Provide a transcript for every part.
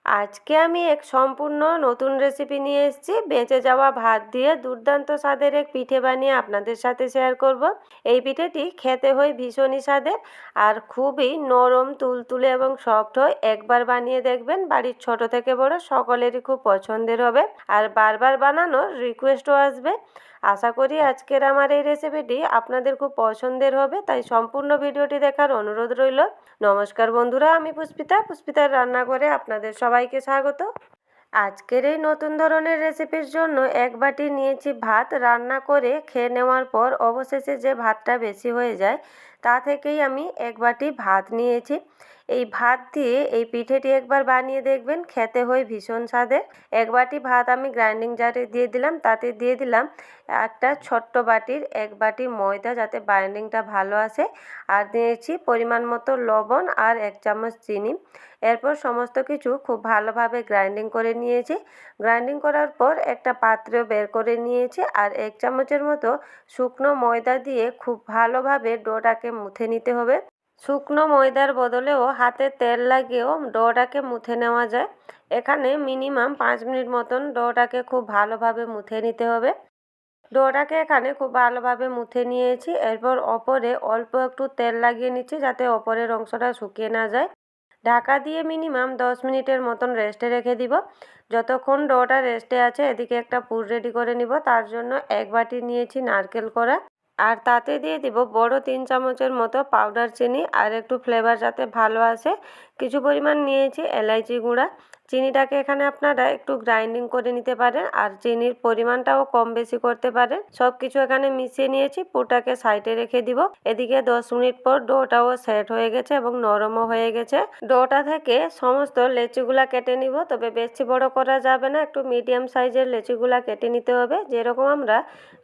আজকে আমি এক সম্পূর্ণ নতুন রেসিপি নিয়ে এসেছি। বেঁচে যাওয়া ভাত দিয়ে দুর্দান্ত স্বাদের এক পিঠে বানিয়ে আপনাদের সাথে শেয়ার করব। এই পিঠেটি খেতে হয় ভীষণই স্বাদের আর খুবই নরম, তুলতুলে এবং সফট হয়। একবার বানিয়ে দেখবেন, বাড়ির ছোট থেকে বড় সকলেরই খুব পছন্দের হবে আর বারবার বানানোর রিকোয়েস্টও আসবে। আশা করি আজকের আমার এই রেসিপিটি আপনাদের খুব পছন্দের হবে, তাই সম্পূর্ণ ভিডিওটি দেখার অনুরোধ রইল। নমস্কার বন্ধুরা, আমি পুষ্পিতার রান্নাঘরে আপনাদের সবাইকে স্বাগত। আজকের এই নতুন ধরনের রেসিপির জন্য এক বাটি নিয়েছি ভাত। রান্না করে খেয়ে নেওয়ার পর অবশেষে যে ভাতটা বেশি হয়ে যায়, তা থেকেই আমি এক বাটি ভাত নিয়েছি। এই ভাত দিয়ে এই পিঠেটি একবার বানিয়ে দেখবেন, খেতে হয় ভীষণ স্বাদের। এক বাটি ভাত আমি গ্রাইন্ডিং জারে দিয়ে দিলাম, তাতে দিয়ে দিলাম একটা ছোট্ট বাটির এক বাটি ময়দা, যাতে বাইন্ডিংটা ভালো আসে। আর দিয়েছি পরিমাণ মতো লবণ আর 1 চামচ চিনি। এরপর সমস্ত কিছু খুব ভালোভাবে গ্রাইন্ডিং করে নিয়েছি। গ্রাইন্ডিং করার পর একটা পাত্রে বের করে নিয়েছি আর 1 চামচের মতো শুকনো ময়দা দিয়ে খুব ভালোভাবে ডোটাকে মুথে নিতে হবে। শুকনো ময়দার বদলেও হাতে তেল লাগিয়েও ডোটাকে মুথে নেওয়া যায়। এখানে মিনিমাম 5 মিনিট মতন ডোটাকে খুব ভালোভাবে মুথে নিতে হবে। ডোটাকে এখানে খুব ভালোভাবে মুথে নিয়েছি। এরপর ওপরে অল্প একটু তেল লাগিয়ে নিচ্ছি, যাতে ওপরের অংশটা শুকিয়ে না যায়। ঢাকা দিয়ে মিনিমাম 10 মিনিটের মতন রেস্টে রেখে দিব। যতক্ষণ ডোটা রেস্টে আছে, এদিকে একটা পুর রেডি করে নিব। তার জন্য এক বাটি নিয়েছি নারকেল কোড়া আর তাতে দিয়ে দিব বড় 3 চামচের মতো পাউডার চিনি আর একটু ফ্লেভার যাতে ভালো আসে কিছু পরিমাণ নিয়েছি এলাইচি গুঁড়া। চিনিটাকে এখানে আপনারা একটু গ্রাইন্ডিং করে নিতে পারেন আর চিনির পরিমাণটাও কম বেশি করতে পারেন। সব কিছু এখানে মিশিয়ে নিয়েছি, পুরটাকে সাইডে রেখে দিব। এদিকে 10 মিনিট পর ডোটাও সেট হয়ে গেছে এবং নরমও হয়ে গেছে। ডোটা থেকে সমস্ত লেচিগুলা কেটে নিব, তবে বেশি বড় করা যাবে না, একটু মিডিয়াম সাইজের লেচিগুলা কেটে নিতে হবে। যেরকম আমরা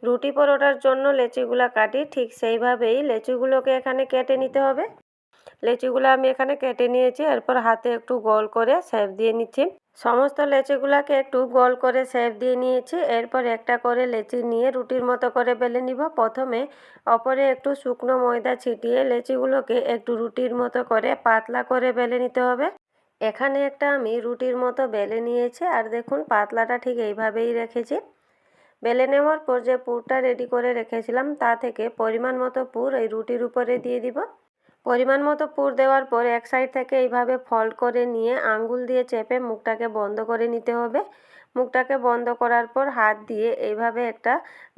রুটি পরোটার জন্য লেচিগুলা কাটি, ঠিক সেইভাবেই লেচিগুলোকে এখানে কেটে নিতে হবে। লেচিগুলো আমি এখানে কেটে নিয়েছি। এরপর হাতে একটু গোল করে শেপ দিয়ে নিচ্ছি। সমস্ত লেচিগুলাকে একটু গোল করে শেপ দিয়ে নিয়েছি। এরপর একটা করে লেচি নিয়ে রুটির মতো করে বেলে নিব। প্রথমে ওপরে একটু শুকনো ময়দা ছিটিয়ে লেচিগুলোকে একটু রুটির মতো করে পাতলা করে বেলে নিতে হবে। এখানে একটা আমি রুটির মতো বেলে নিয়েছি আর দেখুন পাতলাটা ঠিক এইভাবেই রেখেছি। বেলে নেওয়ার পর যে পুরটা রেডি করে রেখেছিলাম, তা থেকে পরিমাণ মতো পুর এই রুটির উপরে দিয়ে দিব। পরিমাণ মতো পুর দেওয়ার পর এক সাইড থেকে এইভাবে ফোল্ড করে নিয়ে আঙ্গুল দিয়ে চেপে মুখটাকে বন্ধ করে নিতে হবে। মুখটাকে বন্ধ করার পর হাত দিয়ে এইভাবে একটা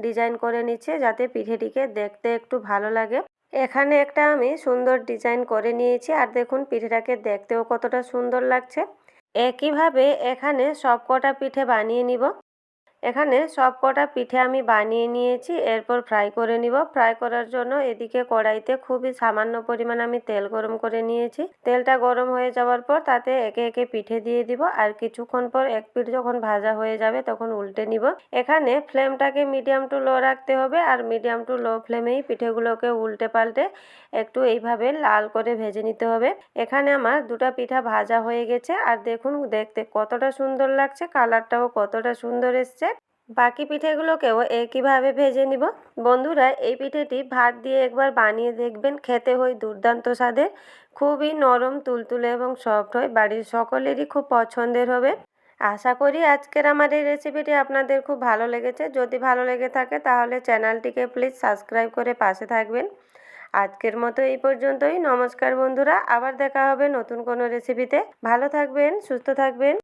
ডিজাইন করে নিচ্ছে, যাতে পিঠেটিকে দেখতে একটু ভালো লাগে। এখানে একটা আমি সুন্দর ডিজাইন করে নিয়েছি আর দেখুন পিঠেটাকে দেখতেও কতটা সুন্দর লাগছে। একইভাবে এখানে সব কটা পিঠে বানিয়ে নিব। এখানে সব কটা পিঠে আমি বানিয়ে নিয়েছি। এরপর ফ্রাই করে নিব। ফ্রাই করার জন্য এদিকে কড়াইতে খুবই সামান্য পরিমাণ আমি তেল গরম করে নিয়েছি। তেলটা গরম হয়ে যাওয়ার পর তাতে একে একে পিঠে দিয়ে দিব আর কিছুক্ষণ পর এক পিঠ যখন ভাজা হয়ে যাবে তখন উল্টে নিব। এখানে ফ্লেমটাকে মিডিয়াম টু লো রাখতে হবে আর মিডিয়াম টু লো ফ্লেমেই পিঠেগুলোকে উল্টে পাল্টে একটু এইভাবে লাল করে ভেজে নিতে হবে। এখানে আমার দুটো পিঠা ভাজা হয়ে গেছে আর দেখুন দেখতে কতটা সুন্দর লাগছে, কালারটাও কতটা সুন্দর এসছে। বাকি পিঠেগুলোকেও একইভাবে ভেজে নিব। বন্ধুরা, এই পিঠেটি ভাত দিয়ে একবার বানিয়ে দেখবেন, খেতে হয় দুর্দান্ত স্বাদের। খুবই নরম, তুলতুলে এবং সফট হয়। বাড়ির সকলেরই খুব পছন্দের হবে। আশা করি আজকের আমার এই রেসিপিটি আপনাদের খুব ভালো লেগেছে। যদি ভালো লেগে থাকে তাহলে চ্যানেলটিকে প্লিজ সাবস্ক্রাইব করে পাশে থাকবেন। আজকের মতো এই পর্যন্তই। নমস্কার বন্ধুরা, আবার দেখা হবে নতুন কোনো রেসিপিতে। ভালো থাকবেন, সুস্থ থাকবেন।